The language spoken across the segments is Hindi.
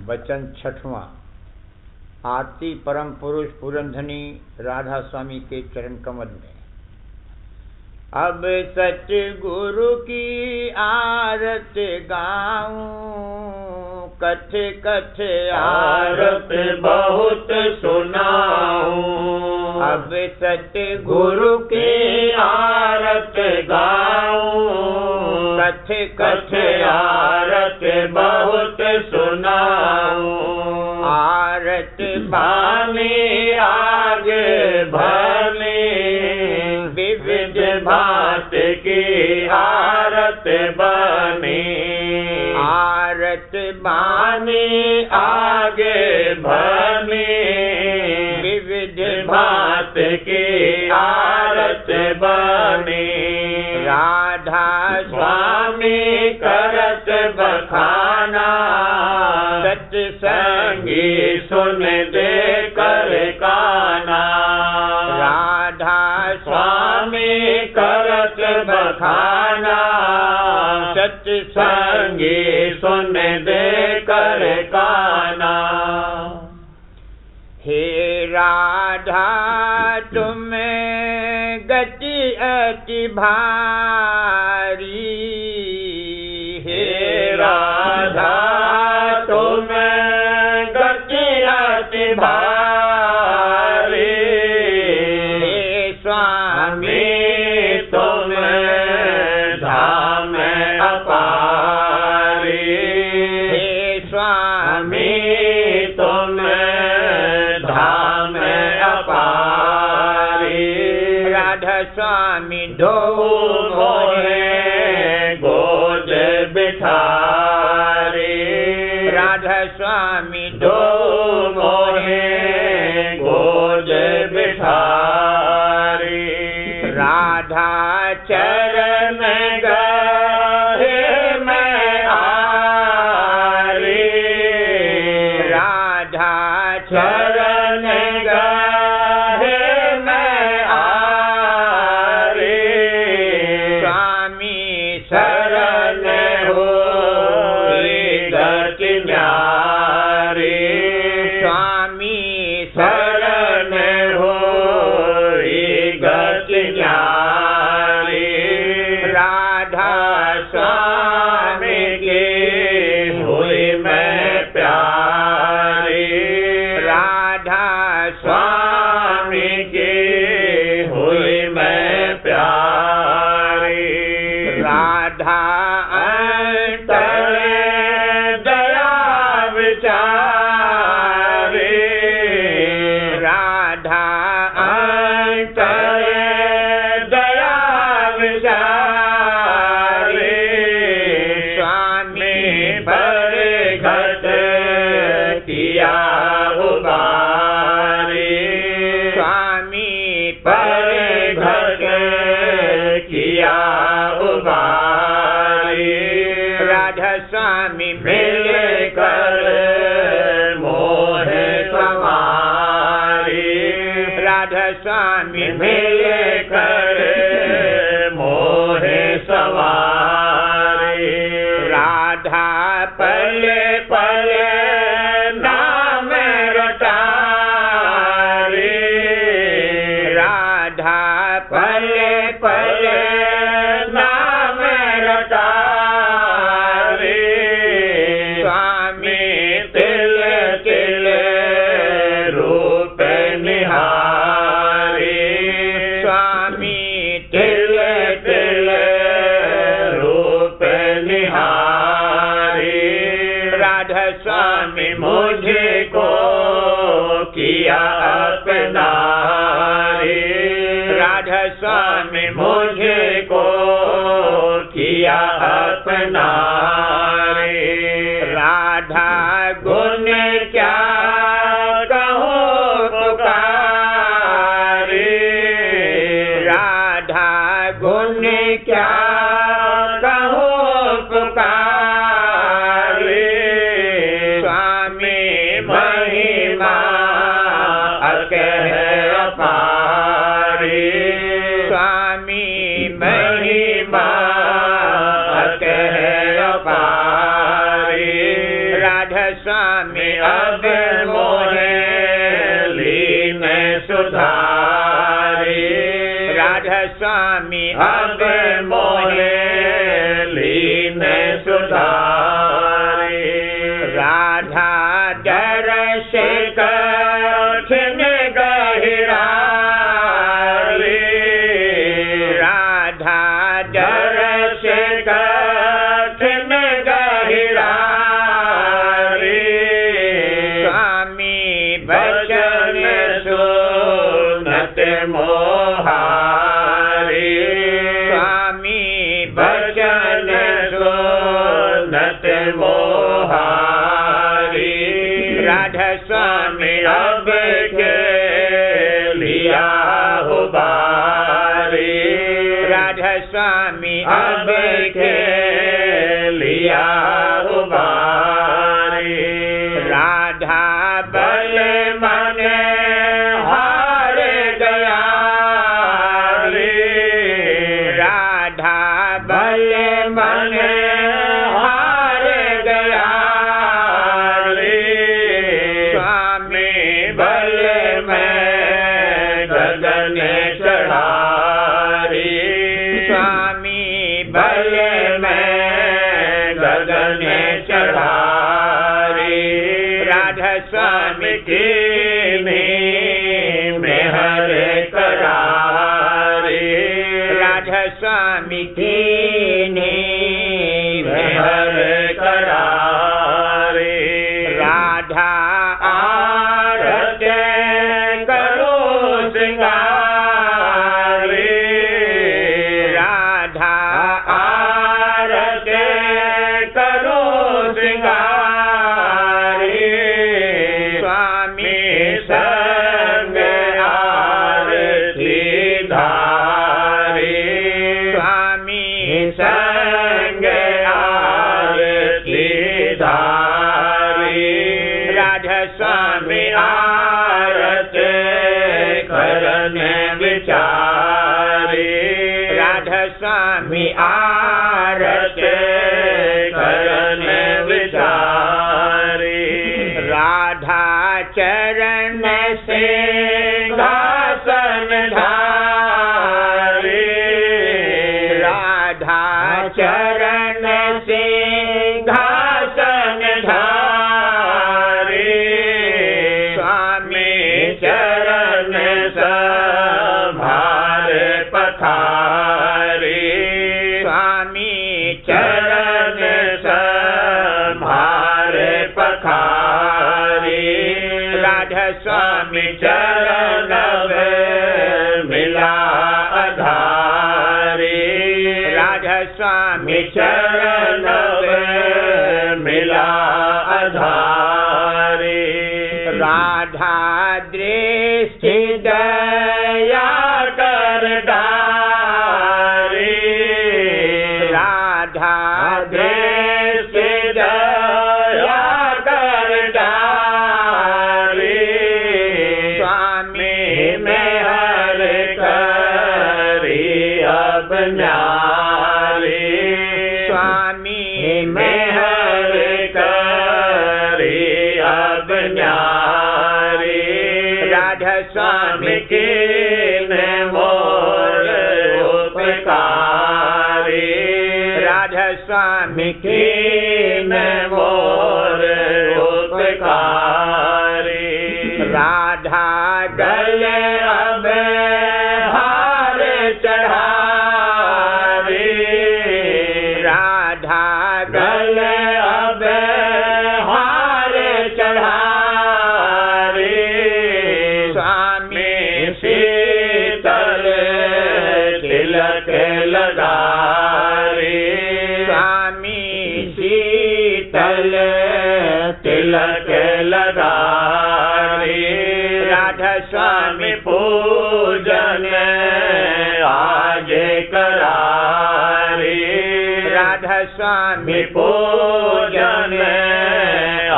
वचन छठवां। आरती परम पुरुष पुरंधनी राधा स्वामी के चरण कमल में। अब सतगुरु की आरत गाऊं, कथ कथ आरत बहुत सुनाऊं। अब सतगुरु की आरत गाऊं, कथ कथ आरत बहुत सुनाऊं। आरत बानी आगे भरनी, विविध भात की आरत बनी। आरत बानी आगे भरनी, विविध भात की आरत बनी। राधा स्वामी करत बखाना, सत्संगी सुन दे कर काना। राधा स्वामी करत बखाना, सत्संगी सुन दे कर काना। हे राधा तुम गति अति भारी। हे राधा तुम गति अति भारी। हे स्वामी तुम धाम अपारी। हे स्वामी तुम धाम अपारी। राधा स्वामी दो मोहे गोद बिठारी। राधा स्वामी दो मोहे गोद बिठारी। राधा चरण गहे मैं आरी। राधा चरण गहे मैं आरी। स्वामी शरण होई गति न्यारी। स्वामी शरण होई गति न्यारी। राधा स्वामी की हुई मैं प्यारी। राधा स्वामी की हुई मैं प्यारी। राधा अंतर दया विचारी। राधा अंतर दया विचारी। स्वामी पर घट किया उबारी। स्वामी पर घट किया उबारी। राधा स्वामी मिल कर मोह समारी। राधा स्वामी मिल कर मोह सवारी। राधा पले पले नाम रटारी। राधा पले पले नाम रटारी। स्वामी तिल तिल रूप निहारी। स्वामी तिल तिल रूप निहारी। राधा स्वामी मुझको किया अपनारी। राधा स्वामी मुझको किया अपनारी। राधा गुण क्या कहूँ पुकारी। राधा गुण क्या कहूँ पुकारी। स्वामी महिमा अकह अपारी। स्वामी महिमा अकह अपारी। राधा स्वामी अब मोहे लीन सुधारी राधा स्वामी अब मोहे लीन सुधारी राधा दर्श कठिन गहिरारी राधा दर्श कठिन गहिरारी स्वामी वचन सुनत मोहारी स्वामी वचन सुनत मोहारी राधा स्वामी अब के लिया हो बारी राधा स्वामी अब के लिया हो बारी राधा बल मन हार गया रे राधा बल मन हार गया रे स्वामी बल में गगन चढ़ा रे स्वामी बल में गगन चढ़ा रे राधा स्वामी की मेहर करारे राधा स्वामी की मेहर करारे राधा आरत करो सिंगारे राधा आरत करो सिंगारे स्वामी संग आरती धारे स्वामी संग आरती धारे राधा स्वामी आरत करन विचारे राधा स्वामी आरत करन विचारे राधा चरण से घासन धारे राधा चरण से घासन धारे स्वामी चरण संभार पखारे स्वामी चरण संभार पखारे राधा स्वामी चरण मिला आधारे राधा स्वामी चरण मिला आधारे राधा दृष्टि दया कर डारे राधा दृष्टि दया कर डारे स्वामी मेहर करी अब न्यारे स्वामी मेहर करी अब न्यारे राधा स्वामी की मोर उपकारी राधा स्वामी की मोर उपकारी राधा गले अब हार चढ़ारे राधा गले अब हार चढ़ारे स्वामी शीतल तिलक लगारे स्वामी शीतल तिलक लगारे राधा स्वामी पूजन आज करारे राधा स्वामी पूजन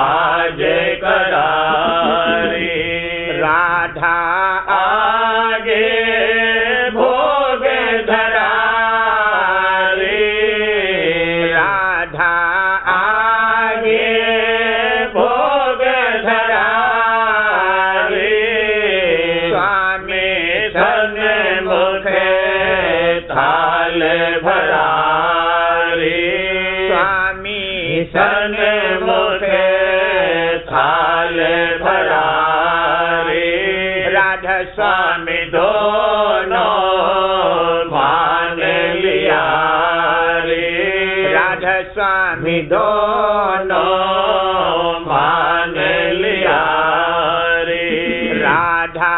आज करारे राधा आगे भोग धरारे राधा आगे भोग धन मुखे थाल भरारी राधा स्वामी दोनों मान लिया रे राधा स्वामी दोनों मान लिया रे राधा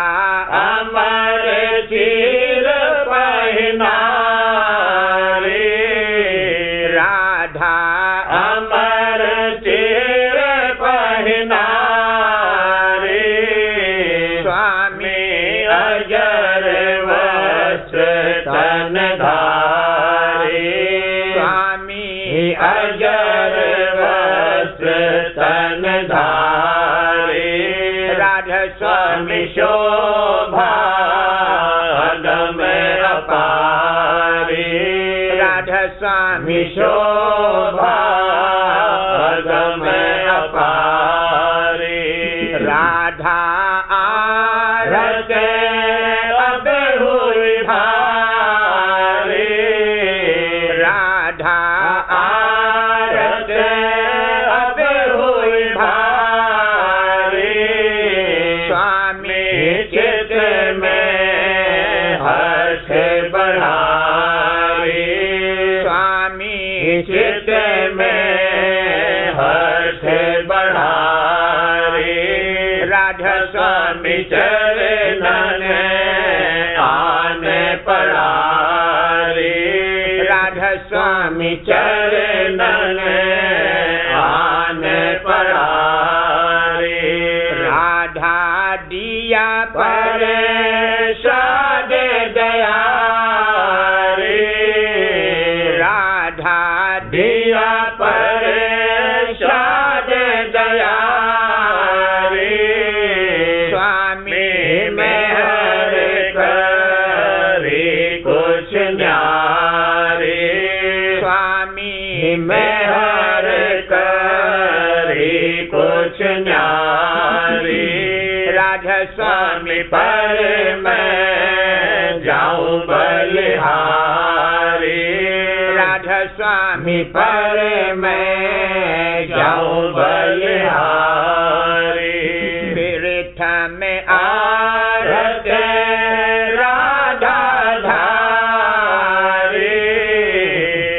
अमर चीर पहना रे राधा अमर चीर पहना रे स्वामी अजर वस्त्र तन धारे स्वामी अजर वस्त्र तन धारे राधा स्वामी शोभा अगम अपारी राधा स्वामी शोभा अगम अपारी राधा रत अब हुई भारी राधा आरत अब हुई भारी स्वामी चित में हर्ष बढ़ारी स्वामी चित में हर्ष बढ़ारी राधा स्वामी चरणन आन पड़ारी राधा स्वामी चरणन आन पड़ारी राधा दिया पर शाद दया रे राधा दिया पर शाद दया रे स्वामी मेहर करे कुछ न्यारे स्वामी मेहर करे कुछ न्यारे राधा स्वामी पर मैं जाऊं बलिहारी राधा स्वामी पर मैं जाऊं बलिहारी तीर्थ में आरत राधा धारी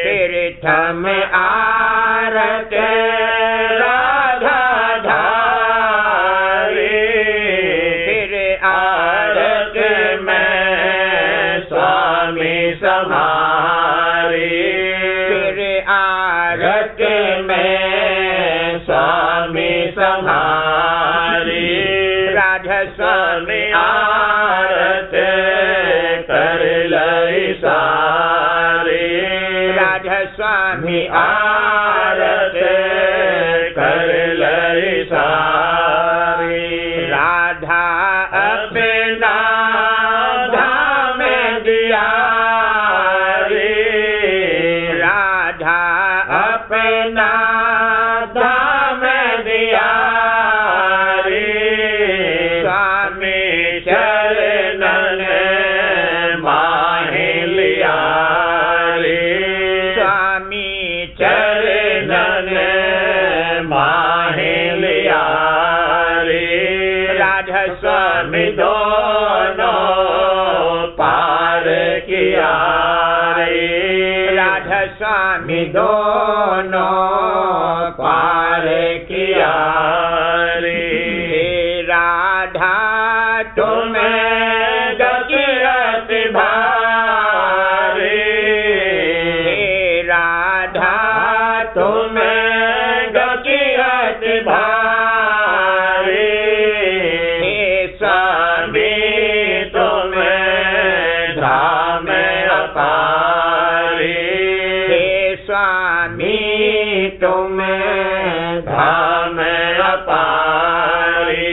तीर्थ में आरत राधा धारी फिर आरत में स्वामी समारी फिर रत में स्वामी समारी राधा स्वामी आरत कर लई सारी राधा स्वामी आरत कर लई सारी राधा अपना धाम दिया रे राधा अपना धाम दिया रे स्वामी चरणन माहे लिया रे स्वामी चरणन माहे लिया रे राधा स्वामी दोनों पार किया रे राधा स्वामी दोनों पार किया रे हे राधा तुम्हें गतिरत भारे हे राधा तुम्हें गतिरत भारे हे स्वामी तुम्हें धाम अपारे हे स्वामी तुम्हें धाम अपारे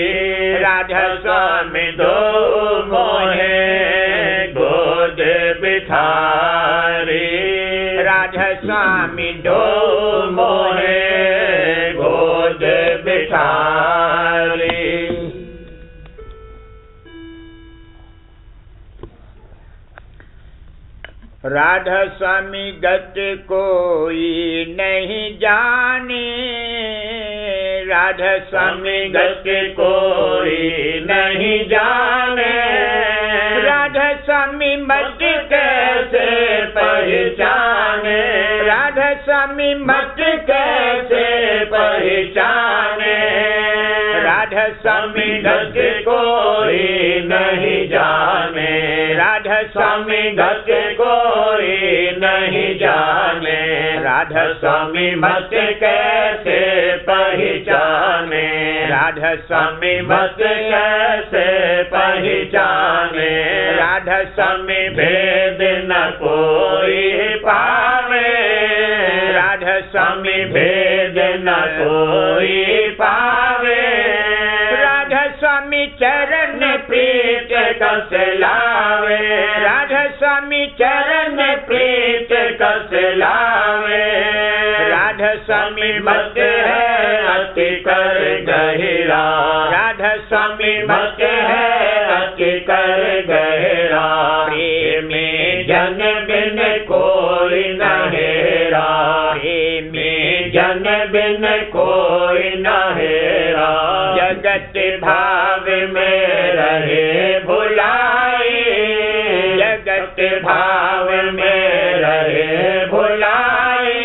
राधा स्वामी दो मोहे गोद बिठारे राधा स्वामी दो मोहे गोद बिठारे राधा स्वामी गत कोई नहीं जाने, राधा स्वामी गत कोई नहीं जाने, राधा स्वामी मत कैसे पहचाने, राधा स्वामी मत कैसे पहचाने, राधा स्वामी गत कोई नहीं जाने, राधा स्वामी गत कोई नहीं जाने, राधा स्वामी मत कैसे पहचाने, राधा स्वामी मत कैसे पहचाने, राधा स्वामी भेद न कोई पावे, राधा स्वामी भेद न कोई पावे, राधा स्वामी चरण प्रीत कस लावे, राधा स्वामी चरण प्रीत कस लावे, राधा स्वामी मत है अति कर गहरा, राधा स्वामी मत है अति कर गहरा, प्रेमी जन बिन कोई न हेरा, प्रेमी जन बिन कोई न हेरा, जगत भाव में रहे भुलाई, जगत भाव में रहे भुलाई,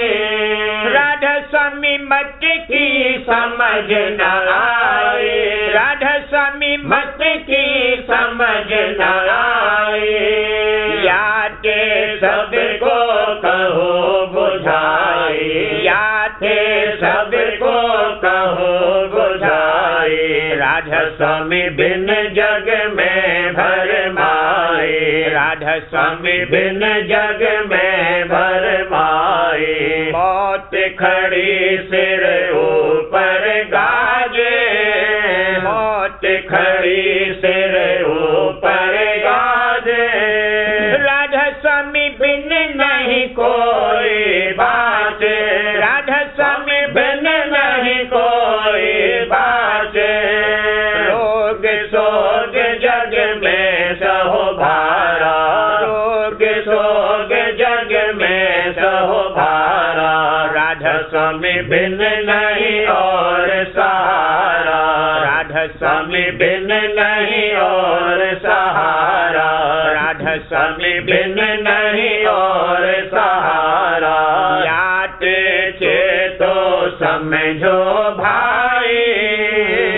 राधा स्वामी मत की समझ न आए, राधा स्वामी मत की समझ न आए, याते सबको कहो बुझाए, याते सबको कहो बुझाए, राधा स्वामी बिन जग में भरमाए, राधा स्वामी बिन जग में भरमाए, मौत खड़ी सिर ऊपर गाजे, मौत खड़ी सिर ऊपर गाजे, राधा स्वामी बिन नहीं कोई बात, राधा स्वामी बिन नहीं कोई बात, रोग सोग जग में सहो भारा, रोग सोग जग में सहो भारा, राधा स्वामी बिन नहीं और सहारा, राधा स्वामी बिन नहीं और सहारा, राधा स्वामी बिन नहीं और सहारा, याते चेतो समझो भाई,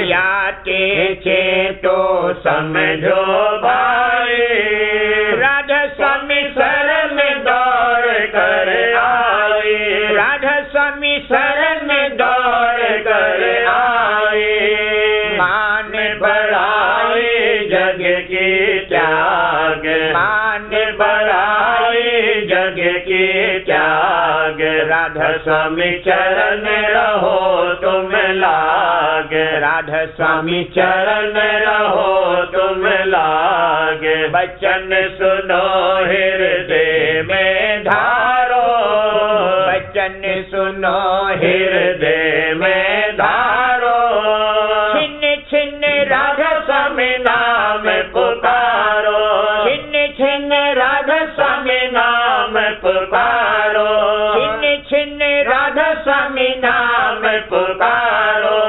याते चेतो समझो भाई, राधा स्वामी शरण दौड़ कर आए, राधा स्वामी शरण दौड़ कर आए, मान बढ़ाए जग की त्याग, मान बढ़ाए जग की त्याग, राधा स्वामी चरण रहो तुम लाग, राधा स्वामी चरण रहो तुम लाग, बचन सुनो हृदय में धारो, बचन सुनो हृदय में धारो, छिन्न छिन्न राधा स्वामी नाम पुकारो, छिन्न छिन्न राधा स्वामी नाम पुकारो, छिन्न छिन्न राधा स्वामी नाम पुकारो,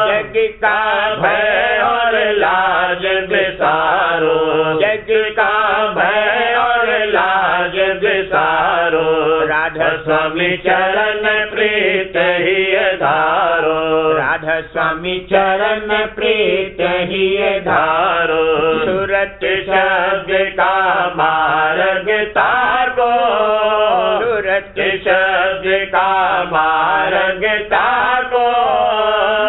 जग का भय और लाज बिसारो, जग का भय और लाज बिसारो, राधा स्वामी चरण प्रीत ही धारो, राधा स्वामी चरण प्रीत ही धारो, सूरत शब्द का मार्ग ताको, सूरत शब्द का मार्ग ताको,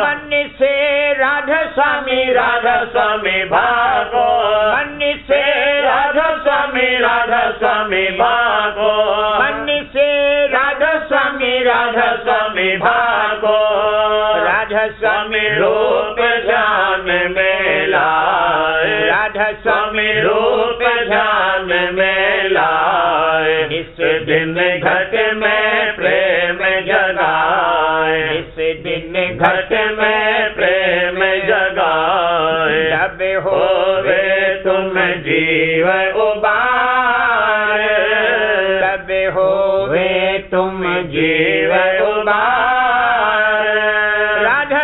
मन से राधा स्वामी राधा स्वामी भागो, मन से राधा स्वामी राधा स्वामी भागो, मन से राधा स्वामी राधा स्वामी भागो, राधा स्वामी रूप ध्यान में लाए, राधा स्वामी रूप ध्यान में लाए, इस दिन घट में प्रेम जगाए, इस दिन घट में प्रेम जगाए, तब होवे तुम जीव उबार,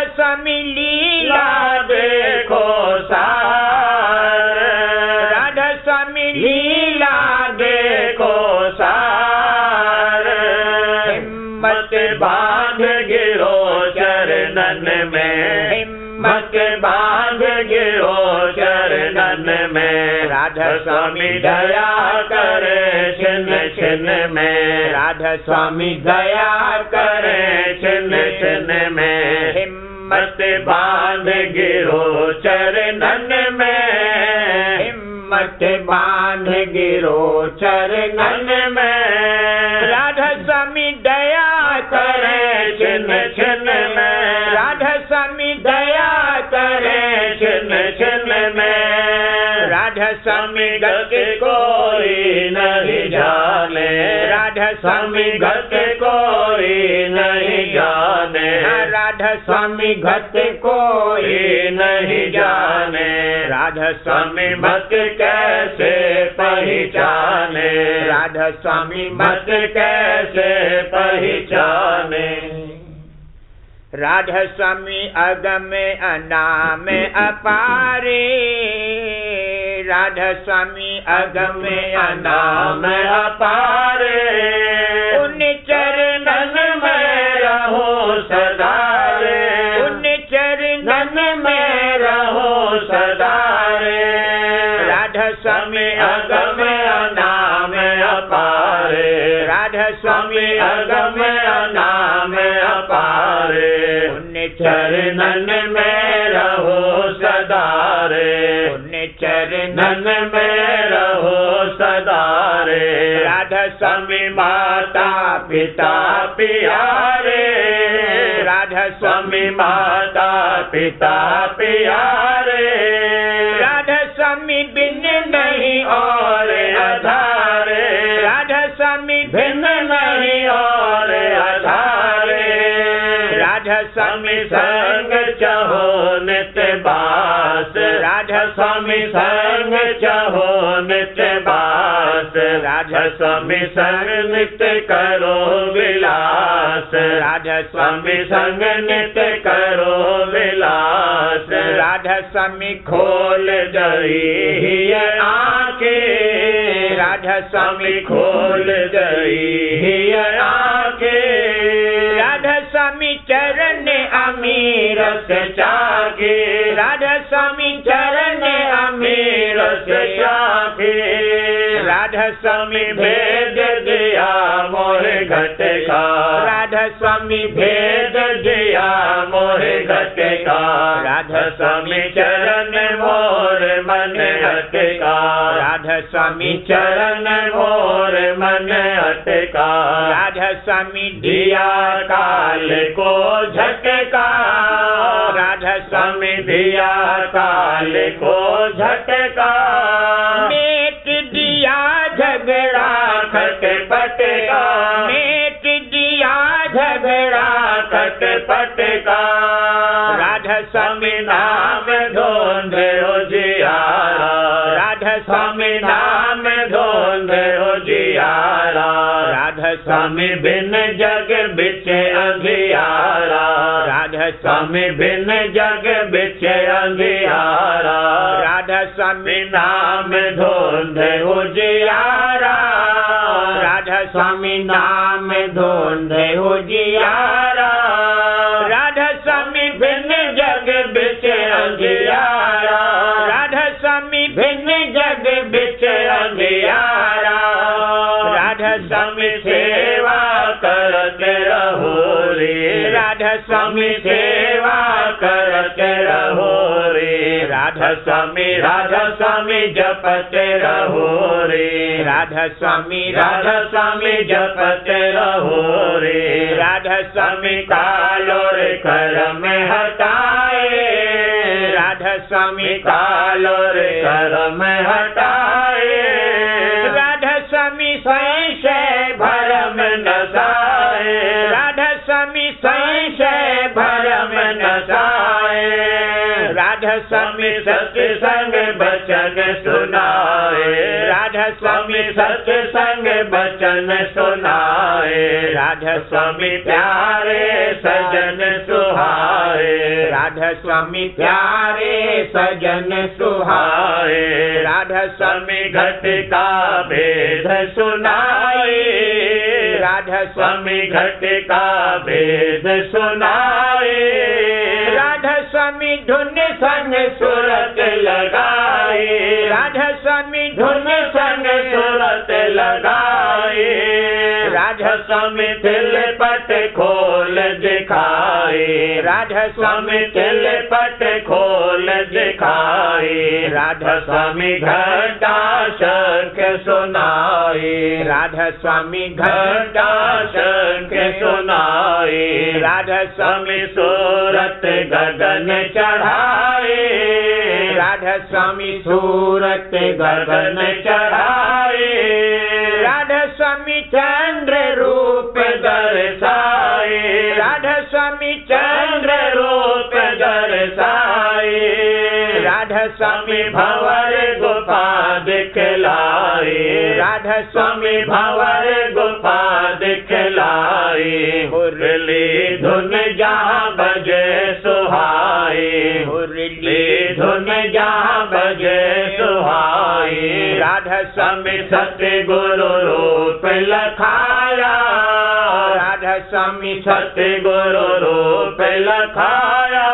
राधा स्वामी लीला देखो सार, राधा स्वामी लीला देखो सार, हिम्मत बांध गिरो चरणन में, हिम्मत बांध गिरो चरणन में, राधा स्वामी दया करे छिन छिन में, राधा स्वामी दया करे छिन छिन में, हिम्मत बांध गिरो चरणन में, हिम्मत बांध गिरो चरणन में, राधा स्वामी दया करे छिन छिन में, राधा स्वामी दया करे छिन छिन में, राधा स्वामी गति कोई नहीं जाने, राधा स्वामी गति कोई नहीं जाने, राधा स्वामी गति कोई नहीं जाने, राधा स्वामी मत कैसे पहचाने, राधा स्वामी मत कैसे पहचाने, राधा स्वामी अगम अनाम अपारे, राधा स्वामी अगम अनाम अपारे, उन चरणन में रहो सदा रे, उन चरणन में रहो सदा रे, राधा स्वामी अगम अनाम अपारे, राधा स्वामी अगम अनाम अपारे, उन चरणन में रहो सदा रे, उन चरणन में रहो सदा रे, राधा स्वामी माता पिता प्यारे, राधा स्वामी माता पिता प्यारे, राधा स्वामी बिन नहीं और आधारे, राधा स्वामी बिन नहीं और आधारे, राधा स्वामी संग चाहो नित्य बास, राधा स्वामी संग चाहो नित्य बास, राधा स्वामी संग नित्य करो विलास, राधा स्वामी संग नित्य करो विलास, राधा स्वामी खोल दई आंखें, राधा स्वामी खोल दई आंखें, राधा स्वामी चरण अमीर से चाके, राधा स्वामी चरण अमीर से चाके, राधा स्वामी भेद दिया मोहे घट का, राधा स्वामी भेद दिया मोहे घट का, राधा स्वामी चरण मोर मन हट का, राधा स्वामी चरण मोर मन हट का, राधा स्वामी दिया काल को झटका, राधा स्वामी दिया काल को झटका, मेट दिया झगड़ा खटपट का, मेट दिया झगड़ा खटपट का, राधा स्वामी नाम ढूंढे हो जियारा, राधा स्वामी नाम ढूंढे हो जियारा, राधा स्वामी बिन जग बिचे अंधियारा, राधा स्वामी बिन जग बिचे अंधियारा, राधा स्वामी नाम ढूंढे हो जियारा, राधा स्वामी नाम ढूंढे हो जियारा, राधा स्वामी बिन जग बिचे अंधियारा, राधा स्वामी बिन जग बिचे अंधियारा, राधा स्वामी सेवा करते रहो रे, राधा स्वामी सेवा करते रहो रे, राधा स्वामी जपते रहो रे, राधा स्वामी जपते रहो रे, राधा स्वामी कालोर कर्म हटाए, राधा स्वामी कालोर कर्म हटाए, राधा स्वामी संशय भरम नसाए, राधा स्वामी संशय भरम नसाए, राधा स्वामी सत्संग बचन सुनाए, राधा स्वामी सत्संग बचन सुनाए, राधा स्वामी प्यारे सजन सुहाए, राधा स्वामी प्यारे सजन सुहाए, राधा स्वामी घट का भेद सुनाए, राधा स्वामी घट का भेद सुनाए, राधा स्वामी धुन संग सुरत लगाए, राधा स्वामी धुन संग सुरत लगाए, राधा स्वामी तिल पट खोल दिखाए, राधा स्वामी तिल पट खोल दिखाए, राधा स्वामी घटा शंख सुनाए, राधा स्वामी घटा शंख सुनाए, राधा स्वामी सूरत गगन चढ़ाए, राधा स्वामी सूरत गगन चढ़ाए, राधा स्वामी चंद्र रूप दर्शाए, राधा स्वामी चंद्र रूप दर्शाए, राधा स्वामी भंवर गुफा दिखलाए, राधा स्वामी भंवर गुफा दिखलाए, मुरली धुन जहाँ बजे सुहाए, मुरली धुन जहाँ बजे सुहाए, राधा स्वामी सतगुरु रूप लखाया, राधा स्वामी सतगुरु रूप लखाया,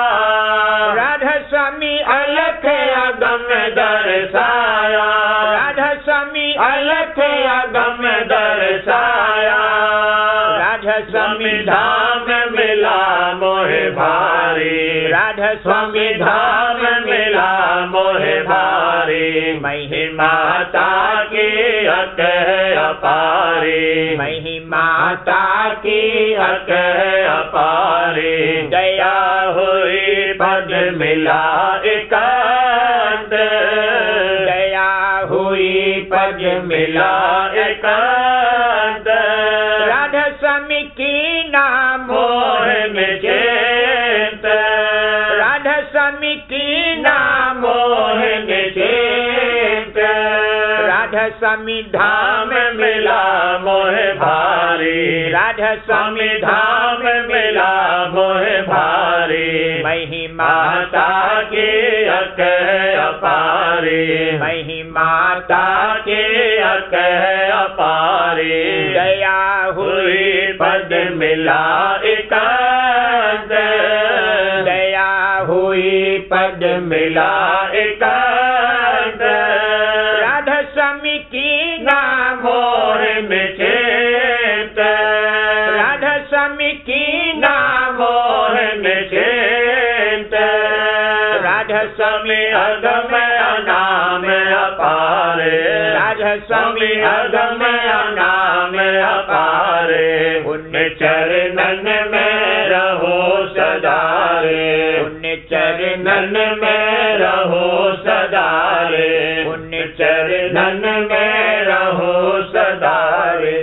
राधा स्वामी अलख अगम दर्शाया, राधा स्वामी अलख अगम दर्शाया, राधा स्वामी धाम मिला मोहे भारी, राधा स्वामी धाम मिला मोहे भारी, महिमाता की अक अपारी, महिमाता की अक अपारी, दया हुई पद मिला एकांत, दया हुई पद मिला एकांत, राधा स्वामी की नाम मोह में चेत, राधा स्वामी की नाम मोह में चेत, राधा स्वामी धाम मिला मोहे भारी, राधा स्वामी धाम मिला मोहे भारी, महिमाता की अक अपारी, महिमाता की अक अपारी, दया हुई पद मिला एकांत, दया हुई पद मिला एकांत, राधा स्वामी की नाम मोह में चेत, राधा स्वामी की नाम मोह में चेत, राधा स्वामी अगम अनाम अपारे, राधा स्वामी अगम अनाम अपारे, उन चरणन में रहो सदा रे, उन चरण चरणन में रहो सदा रे, उन चरणन में रहो सदा रे।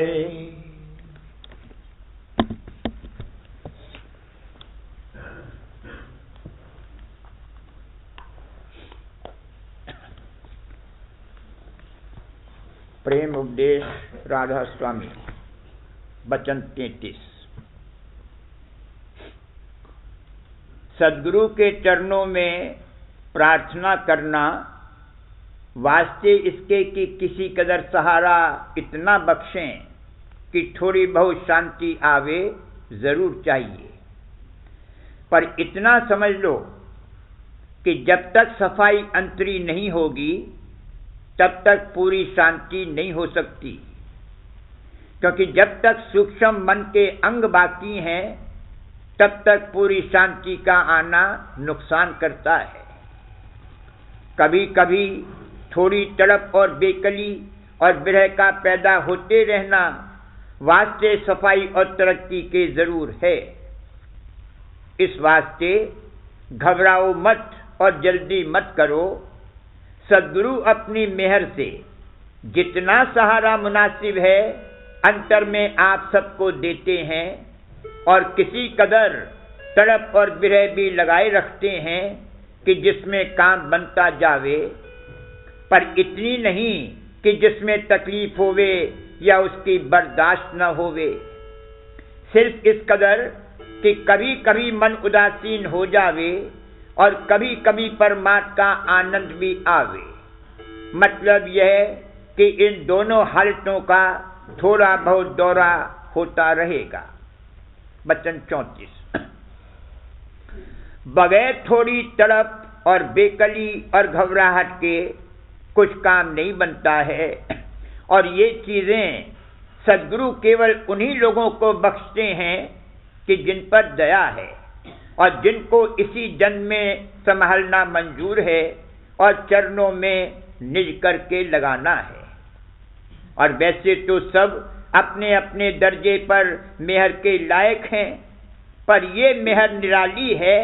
प्रेम उपदेश राधा स्वामी वचन 33। सदगुरु के चरणों में प्रार्थना करना वास्ते इसके कि किसी कदर सहारा इतना बख्शें कि थोड़ी बहुत शांति आवे जरूर चाहिए, पर इतना समझ लो कि जब तक सफाई अंतरी नहीं होगी तब तक पूरी शांति नहीं हो सकती, क्योंकि जब तक सूक्ष्म मन के अंग बाकी हैं तब तक पूरी शांति का आना नुकसान करता है। कभी कभी थोड़ी तड़प और बेकली और विरह का पैदा होते रहना वास्ते सफाई और तरक्की के जरूर है। इस वास्ते घबराओ मत और जल्दी मत करो। सद्गुरु अपनी मेहर से जितना सहारा मुनासिब है अंतर में आप सबको देते हैं और किसी कदर तड़प और विरह भी लगाए रखते हैं कि जिसमें काम बनता जावे, पर इतनी नहीं कि जिसमें तकलीफ होवे या उसकी बर्दाश्त न होवे। सिर्फ इस कदर कि कभी कभी मन उदासीन हो जावे और कभी कभी परमात्मा का आनंद भी आवे। मतलब यह कि इन दोनों हालतों का थोड़ा बहुत दौरा होता रहेगा। वचन 34। बगैर थोड़ी तड़प और बेकली और घबराहट के कुछ काम नहीं बनता है, और ये चीजें सद्गुरु केवल उन्हीं लोगों को बख्शते हैं कि जिन पर दया है और जिनको इसी जन्म में संभालना मंजूर है और चरणों में निज करके लगाना है। और वैसे तो सब अपने अपने दर्जे पर मेहर के लायक हैं, पर ये मेहर निराली है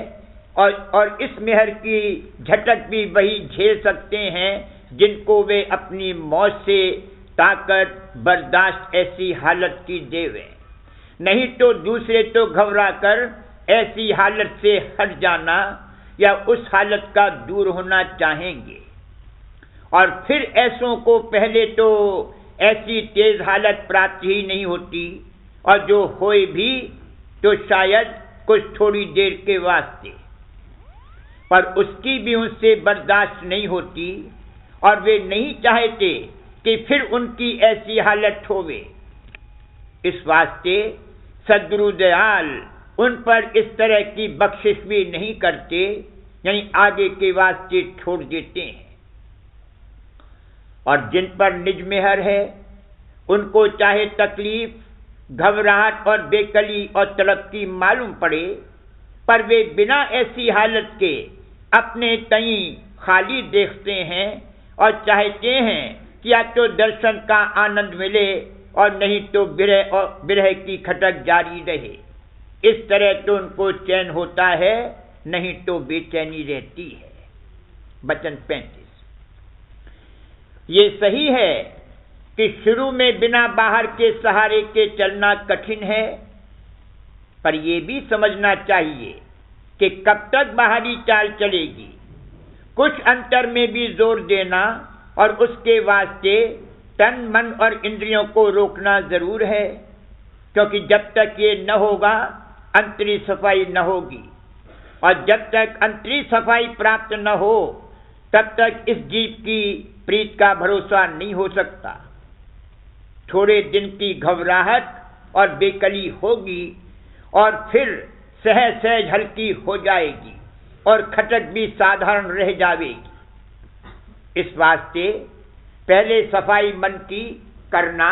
और इस मेहर की झटक भी वही झेल सकते हैं जिनको वे अपनी मौज से ताकत बर्दाश्त ऐसी हालत की देवे। नहीं तो दूसरे तो घबरा कर ऐसी हालत से हट जाना या उस हालत का दूर होना चाहेंगे, और फिर ऐसों को पहले तो ऐसी तेज हालत प्राप्त ही नहीं होती, और जो होए भी तो शायद कुछ थोड़ी देर के वास्ते, पर उसकी भी उनसे बर्दाश्त नहीं होती और वे नहीं चाहते कि फिर उनकी ऐसी हालत होवे। इस वास्ते सद्गुरु दयाल उन पर इस तरह की बख्शिश भी नहीं करते, यानी आगे के वास्ते छोड़ देते हैं। और जिन पर निज मेहर है उनको चाहे तकलीफ, घबराहट और बेकली और तड़प की मालूम पड़े, पर वे बिना ऐसी हालत के अपने तई खाली देखते हैं और चाहते हैं कि या तो दर्शन का आनंद मिले और नहीं तो विरह की खटक जारी रहे। इस तरह तो उनको चैन होता है, नहीं तो बेचैनी रहती है। वचन 35। ये सही है कि शुरू में बिना बाहर के सहारे के चलना कठिन है, पर यह भी समझना चाहिए कि कब तक बाहरी चाल चलेगी। कुछ अंतर में भी जोर देना और उसके वास्ते तन मन और इंद्रियों को रोकना जरूर है, क्योंकि जब तक ये न होगा अंतरी सफाई न होगी, और जब तक अंतरी सफाई प्राप्त न हो तब तक इस जीव की प्रीत का भरोसा नहीं हो सकता। थोड़े दिन की घबराहट और बेकली होगी और फिर सहज सहज हल्की हो जाएगी और खटक भी साधारण रह जाएगी। इस वास्ते पहले सफाई मन की करना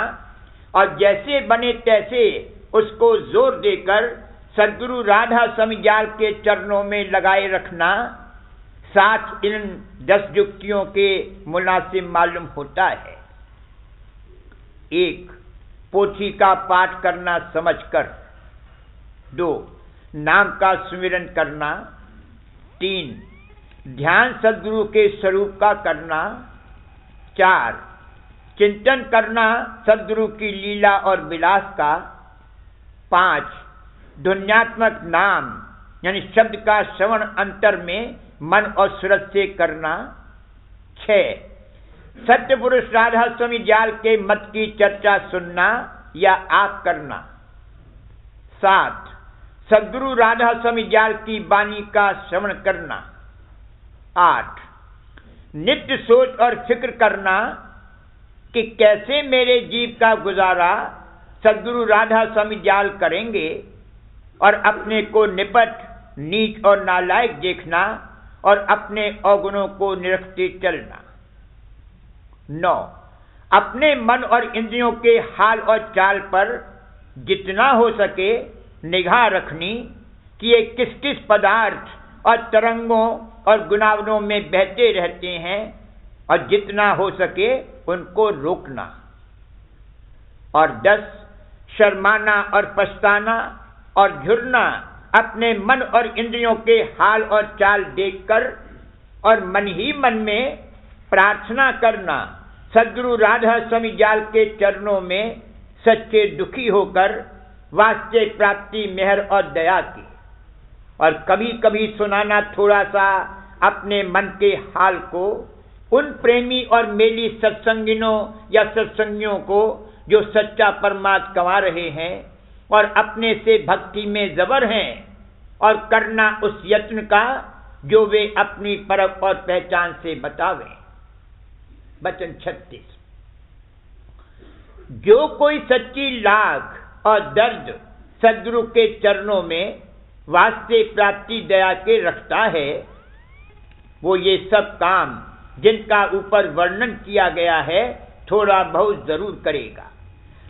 और जैसे बने तैसे उसको जोर देकर सद्गुरु राधा समिजाल के चरणों में लगाए रखना साथ इन 10 युक्तियों के मुनासिब मालूम होता है। 1. पोथी का पाठ करना समझकर। 2. नाम का सुमिरन करना। 3. ध्यान सद्गुरु के स्वरूप का करना। 4. चिंतन करना सद्गुरु की लीला और विलास का। 5. ध्वन्यात्मक नाम यानी शब्द का श्रवण अंतर में मन और सूरत से करना। 6. सत्य पुरुष राधा स्वामी जाल के मत की चर्चा सुनना या आप करना। 7. सद्गुरु राधा स्वामी जाल की वाणी का श्रवण करना। 8. नित्य सोच और फिक्र करना कि कैसे मेरे जीव का गुजारा सद्गुरु राधा स्वामी जाल करेंगे, और अपने को निपट नीच और नालायक देखना और अपने अवगुणों को निरखते चलना। 9. अपने मन और इंद्रियों के हाल और चाल पर जितना हो सके निगाह रखनी कि ये किस किस पदार्थ और तरंगों और गुनावनों में बहते रहते हैं, और जितना हो सके उनको रोकना। और 10. शर्माना और पछताना और झुरना अपने मन और इंद्रियों के हाल और चाल देखकर और मन ही मन में प्रार्थना करना सद्गुरु राधा स्वामी जाल के चरणों में सच्चे दुखी होकर वास्ते प्राप्ति मेहर और दया की। और कभी कभी सुनाना थोड़ा सा अपने मन के हाल को उन प्रेमी और मेली सत्संगिनों या सत्संगियों को जो सच्चा परमात्मा कमा रहे हैं, और अपने से भक्ति में जबर हैं और करना उस यत्न का जो वे अपनी परख और पहचान से बतावें। वचन 36। जो कोई सच्ची लाग और दर्द सद्गुरु के चरणों में वास्ते प्राप्ति दया के रखता है, वो ये सब काम जिनका ऊपर वर्णन किया गया है थोड़ा बहुत जरूर करेगा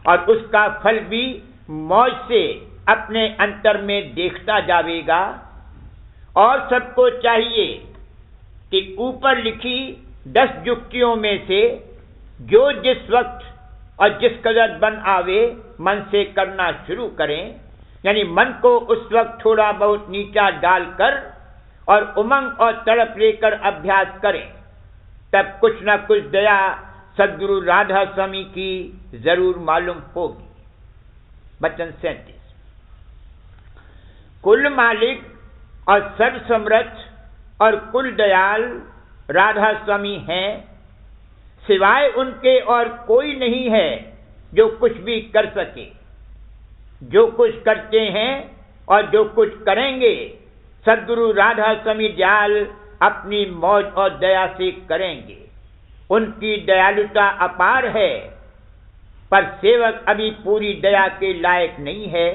और उसका फल भी मौज से अपने अंतर में देखता जाएगा। और सबको चाहिए कि ऊपर लिखी 10 युक्तियों में से जो जिस वक्त और जिस कदर बन आवे मन से करना शुरू करें, यानी मन को उस वक्त थोड़ा बहुत नीचा डालकर और उमंग और तड़प लेकर अभ्यास करें, तब कुछ न कुछ दया सद्गुरु राधा स्वामी की जरूर मालूम होगी। वचन 37। कुल मालिक और सर्वसमर्थ और कुल दयाल राधा स्वामी हैं, सिवाय उनके और कोई नहीं है जो कुछ भी कर सके। जो कुछ करते हैं और जो कुछ करेंगे सद्गुरु राधा स्वामी दयाल अपनी मौज और दया से करेंगे। उनकी दयालुता अपार है, पर सेवक अभी पूरी दया के लायक नहीं है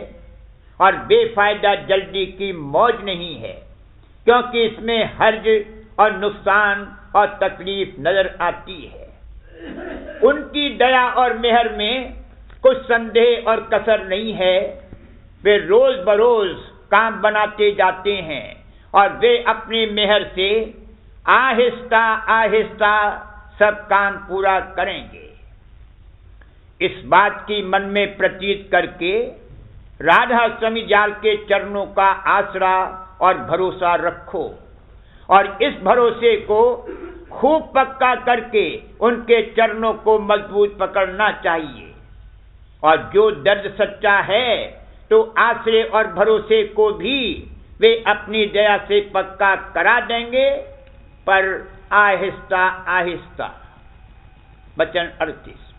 और बेफायदा जल्दी की मौज नहीं है, क्योंकि इसमें हर्ज और नुकसान और तकलीफ नजर आती है। उनकी दया और मेहर में कुछ संदेह और कसर नहीं है। वे रोज बरोज काम बनाते जाते हैं और वे अपनी मेहर से आहिस्ता आहिस्ता सब काम पूरा करेंगे। इस बात की मन में प्रतीत करके राधा स्वामी जाल के चरणों का आसरा और भरोसा रखो और इस भरोसे को खूब पक्का करके उनके चरणों को मजबूत पकड़ना चाहिए। और जो दर्द सच्चा है तो आश्रय और भरोसे को भी वे अपनी दया से पक्का करा देंगे, पर आहिस्ता आहिस्ता। वचन 38।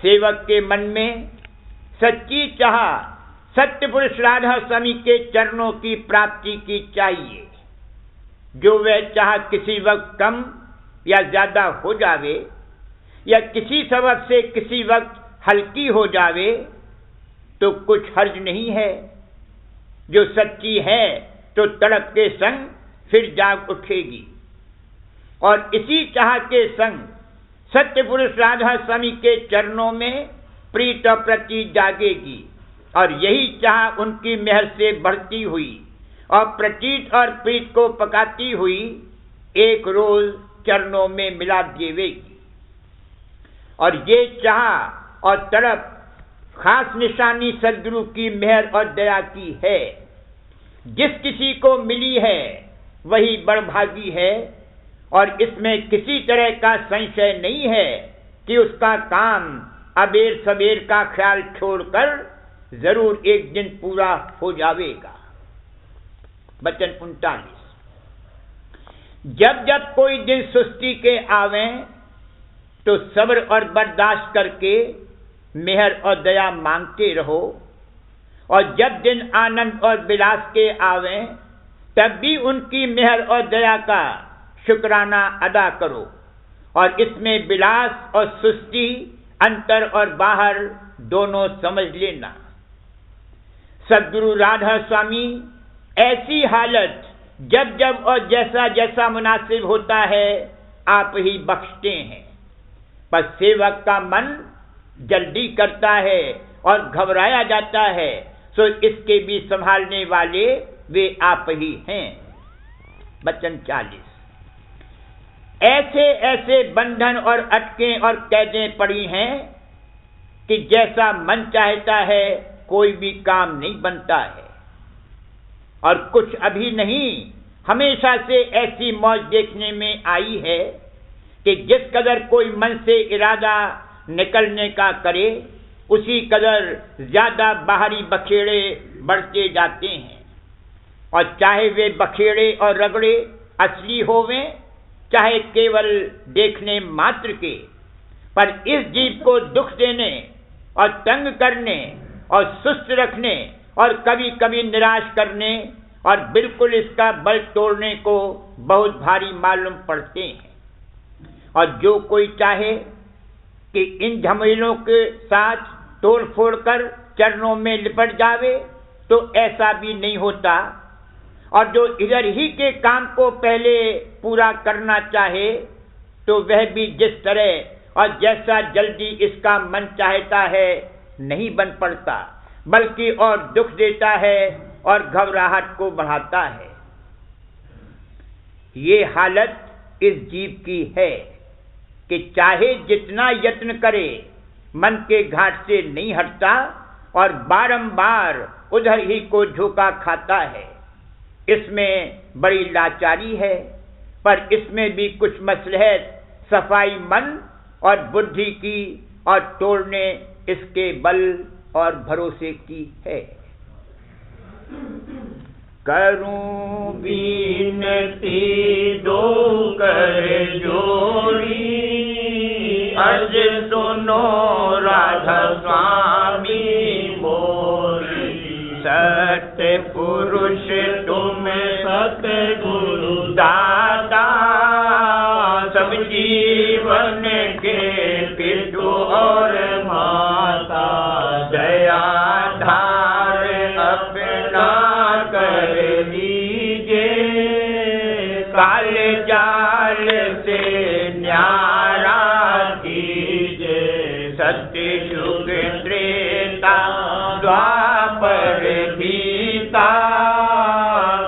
सेवक के मन में सच्ची चाह सत्य पुरुष राधा स्वामी के चरणों की प्राप्ति की चाहिए। जो वह चाह किसी वक्त कम या ज्यादा हो जावे या किसी सबब से किसी वक्त हल्की हो जावे तो कुछ हर्ज नहीं है। जो सच्ची है तो तड़प के संग फिर जाग उठेगी और इसी चाह के संग सत्य पुरुष राधा स्वामी के चरणों में प्रीत और प्रति जागेगी और यही चाह उनकी मेहर से बढ़ती हुई और प्रतीत और प्रीत को पकाती हुई एक रोज चरणों में मिला देवेगी। और ये चाह और तड़प खास निशानी सद्गुरु की मेहर और दया की है। जिस किसी को मिली है वही बड़भागी है और इसमें किसी तरह का संशय नहीं है कि उसका काम अबेर सबेर का ख्याल छोड़कर जरूर एक दिन पूरा हो जाएगा। वचन 39। जब जब कोई दिन सुस्ती के आवें तो सब्र और बर्दाश्त करके मेहर और दया मांगते रहो और जब दिन आनंद और विलास के आवें तब भी उनकी मेहर और दया का शुक्राना अदा करो और इसमें विलास और सुस्ती अंतर और बाहर दोनों समझ लेना। सद्गुरु राधा स्वामी ऐसी हालत जब जब और जैसा जैसा मुनासिब होता है आप ही बख्शते हैं, पर सेवक का मन जल्दी करता है और घबराया जाता है, तो इसके भी संभालने वाले वे आप ही हैं। वचन 40। ऐसे ऐसे बंधन और अटकें और कैदें पड़ी हैं कि जैसा मन चाहता है कोई भी काम नहीं बनता है और कुछ अभी नहीं हमेशा से ऐसी मौज देखने में आई है कि जिस कदर कोई मन से इरादा निकलने का करे उसी कदर ज्यादा बाहरी बखेड़े बढ़ते जाते हैं और चाहे वे बखेड़े और रगड़े असली होवें चाहे केवल देखने मात्र के, पर इस जीव को दुख देने और तंग करने और सुस्त रखने और कभी कभी निराश करने और बिल्कुल इसका बल तोड़ने को बहुत भारी मालूम पड़ते हैं। और जो कोई चाहे कि इन झमेलों के साथ तोड़ फोड़ कर चरणों में लिपट जावे तो ऐसा भी नहीं होता। और जो इधर ही के काम को पहले पूरा करना चाहे तो वह भी जिस तरह और जैसा जल्दी इसका मन चाहता है नहीं बन पड़ता, बल्कि और दुख देता है और घबराहट को बढ़ाता है। ये हालत इस जीव की है कि चाहे जितना यत्न करे मन के घाट से नहीं हटता और बारंबार उधर ही को झोंका खाता है। इसमें बड़ी लाचारी है, पर इसमें भी कुछ मसलहत सफाई मन और बुद्धि की और तोड़ने इसके बल और भरोसे की है। करूं बीनती दो कर जोड़ी, अर्ज सुनो राधा स्वामी मोरी। सत्य पुरुष तुम सतगुरु दाता, सब जीवन के पितु और माता। दया धार अपना कर लीजिए, काल जाल से न्यारा कीजिए। सत्य युग त्रेता द्वापर बीता,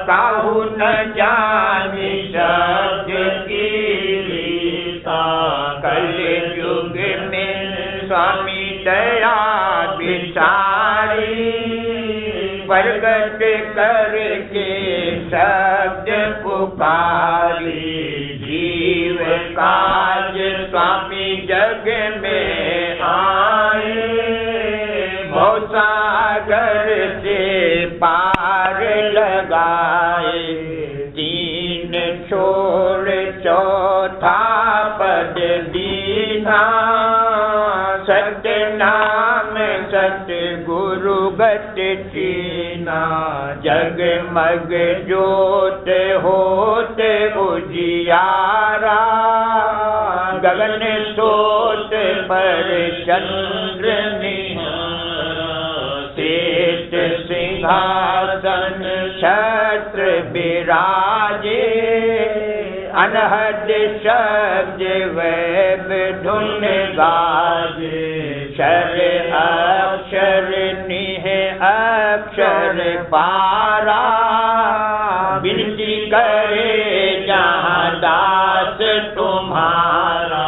काहू न जाने शब्द की रीता। कल युग में स्वामी दया बिचारी, प्रगट करके शब्द पुकारी। जीव काज स्वामी जग में आए, भवसागर से पार लगाए। तीन छोड़ चौथा पद दीना, सत्य नाम सत्य गुरु गत चीना। जगमग जोत होते उजियारा, गगन सोत पर चंद्र निहारा। श्वेत सिंहासन छत्र विराजे, अनहद शब्द वैभ धुन गाजे। क्षर अक्षर निह अक्षर पारा, विनती करे जहाँ दास तुम्हारा।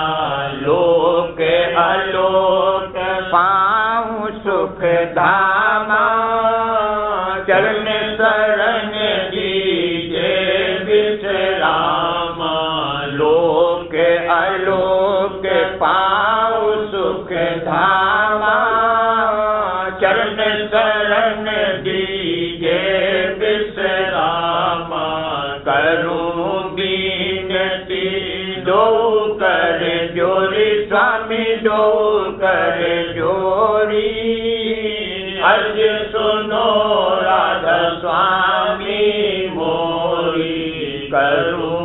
लोक अलोक पाऊँ सुख धामा, चरण शरण दीजे विश्रामा। लोक अलोक पाऊँ सुख धामा, चरण शरण दीजे विश्रामा। करूं बीनती दो कर जोरी, स्वामी दो कर जोरी। अर्ज सुनो राधा स्वामी मोरी। करूं